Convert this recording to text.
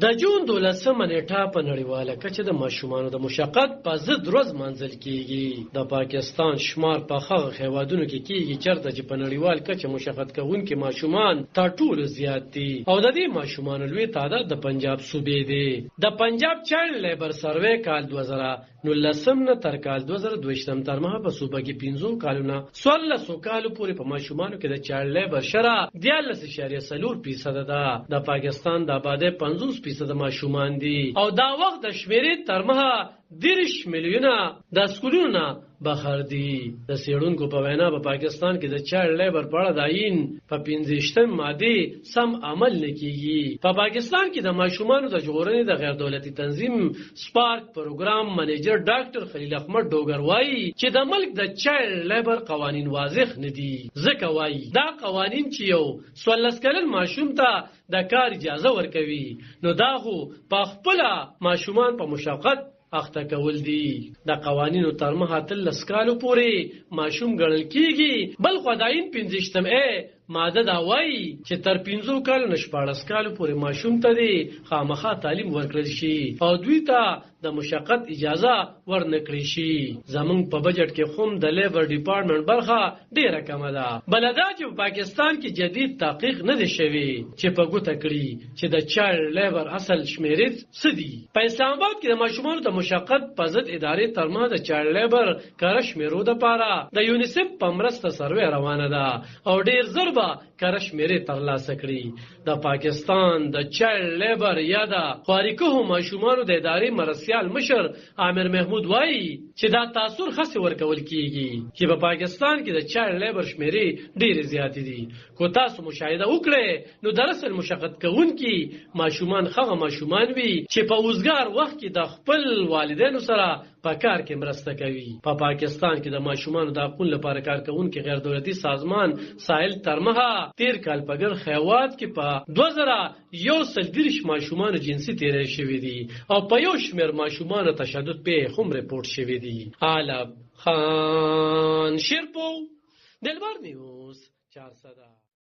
د جون 12 نیټه په نړیواله کچه د ماشومانو د مشقت په ضد ورځ منځل کیږي. د پاکستان شمار په هغه هیوادونو کې کیږي چیرته چې په نړیوال کچه مشقت کوونکي ماشومان تر ټولو زیات دي او د دې ماشومانو لوی تعداد د پنجاب صوبې دی. د پنجاب چایلډ لیبر سروې کال 2019 نه تر کال 2022 تر مهال په صوبه کې 15 کالونه 16 کالو پورې په ماشومانو کې د چایلډ لیبر شرح 14.4% ده. د پاکستان د آبادی 50% ماشومان دي او دا وخت د شمیرې تر مهه 30 میلیونه د سکولونو بهر دي. د څېړونکو په وینا په پاکستان کې د چایلډ لیبر په اړه د آئین په 15 ماده سم عمل نه کیږي. په پاکستان کې د ماشومانو د ژغورنې د غیر دولتي تنظیم سپارک پروګرام منیجر ډاکټر خلیل احمد ډوګر وایي چې د ملک د چایلډ لیبر قوانین واضح نه دي. ځکه وایي دا قوانین چې یو 14 کلن ماشوم ته د کار اجازه ورکوي نو دا خو په خپل ماشومان په مشقت اخته کول دي. د قوانینو تر مهه 13 کالو پورې ماشوم ګڼل کیږي. بل خو د آئین 15 ماده دا وایي چې تر 15 کالو نه 14 کالو پورې ماشوم ته دی خامخا تعلیم ورکړل شي او دوی ته د مشقت اجازه ورنکړي شي. زمونږ په بجټ کې هم د لیبر ډپارټمنټ برخه ډیره کمه ده. بل دا چې په پاکستان کې جدید تحقیق نه دی شوی چې په ګوته کړي چې د چایلډ لیبر اصل شمیرې څه دي. په اسلام آباد کې د ماشومانو د مشقت په ضد ادارې ترمنځ د چایلډ لیبر کار شمیرو لپاره د یونیسف په مرسته سروې روانه ده او ډیر زر کار شمیرې ترلاسه کړي. د پاکستان د چایلډ لیبر یا د خواریکوه ماشومانو د ادارې مرسیال مشر عامر محمود وایي چې دا تاثر خاص ورکول کیږي چې په پاکستان کې د چایلډ لیبر شمیرې ډېرې زیاتې دي. کو تاسو مشاهده وکړئ نو دراصل مشقت کوونکي ماشومان هغه ماشومان وي چې په وزګار وخت کې د خپل والدینو سره په کار کې مرسته کوي. په پاکستان کې د ماشومانو د حقوقو لپاره کار کوونکي غیر دولتي سازمان ساحل ترمها 13 کال په ګر خیوات کې په 2031 ماشومان جنسي تیرې شوې دي او په یو شمېر ماشومان تشدد په هم رپورټ شوې دي. عالم خان شیرپو دلبر نیوز 400